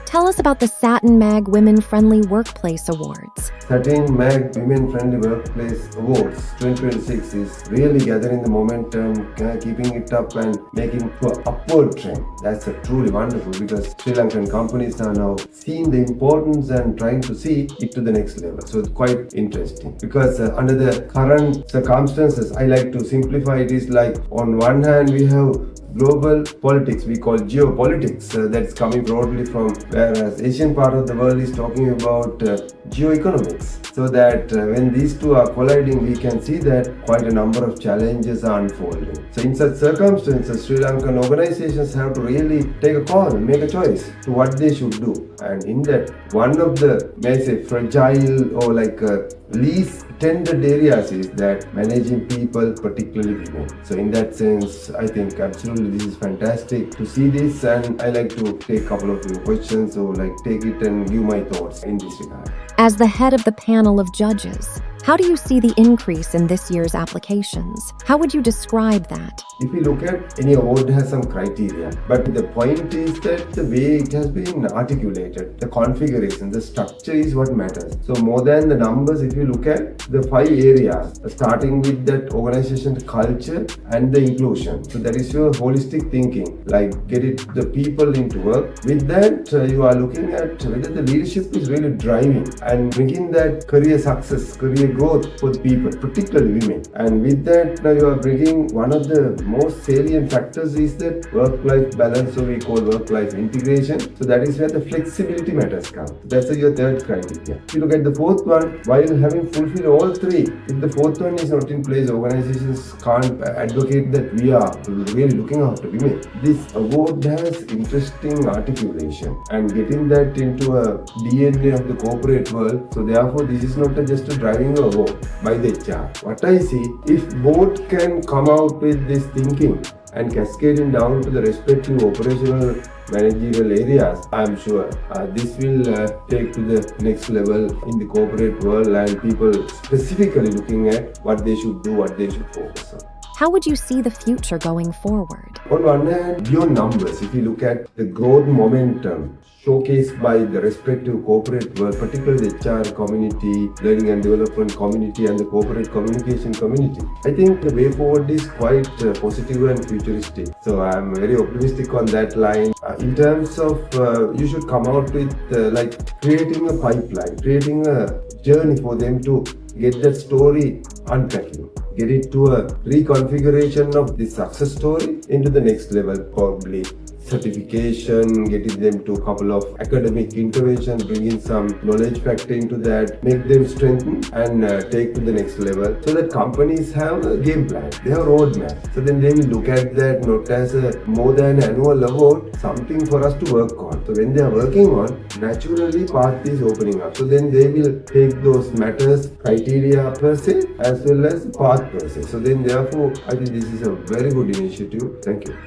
Tell us about the Satynmag Women Friendly Workplace Awards. Satynmag Women Friendly Workplace Awards 2026 is really gathering the momentum, keeping it up and making an upward trend. That's truly wonderful because Sri Lankan companies are now seeing the importance and trying to see it to the next level. So it's quite interesting because under the current circumstances, I like to simplify it is like on one hand we have global politics, we call geopolitics, that's coming broadly from, whereas Asian part of the world is talking about geoeconomics. So that when these two are colliding, we can see that quite a number of challenges are unfolding. So in such circumstances, Sri Lankan organizations have to really take a call, make a choice to what they should do. And in that, one of the, may I say, fragile or least tended areas is that managing people, particularly women. So in that sense, I think absolutely this is fantastic to see this, and I like to take a couple of your questions or take it and give my thoughts in this regard. As the head of the panel of judges, how do you see the increase in this year's applications? How would you describe that? If you look at any award has some criteria, but the point is that the way it has been articulated, the configuration, the structure is what matters. So more than the numbers, if you look at the 5 areas, starting with that organization culture and the inclusion. So that is your holistic thinking, get the people into work. With that, you are looking at whether the leadership is really driving and bringing that career success, career growth for the people, particularly women. And with that, now you are bringing one of the most salient factors is that work-life balance, so we call work-life integration. So that is where the flexibility matters come. That's your third criteria. If you look at the fourth one, while having fulfilled all 3, if the fourth one is not in place, organizations can't advocate that we are really looking after women. This award has interesting articulation and getting that into a DNA of the corporate world. So therefore, this is not just a driving award by the HR. What I see, if both can come out with this thinking and cascading down to the respective operational managerial areas, I am sure this will take to the next level in the corporate world and people specifically looking at what they should do, what they should focus on. How would you see the future going forward? On one hand, beyond numbers, if you look at the growth momentum showcased by the respective corporate world, particularly the HR community, learning and development community, and the corporate communication community, I think the way forward is quite positive and futuristic. So I'm very optimistic on that line. In terms of, you should come out with creating a pipeline, creating a journey for them to get that story unpacking. Get it to a reconfiguration of the success story into the next level, probably certification, getting them to a couple of academic intervention, bringing some knowledge factor into that, make them strengthen and take to the next level, so that companies have a game plan, they have a roadmap. So then they will look at that not as a more than annual award, something for us to work on. So when they are working on, naturally path is opening up. So then they will take those matters, criteria per se, as well as path per se. So then therefore, I think this is a very good initiative. Thank you.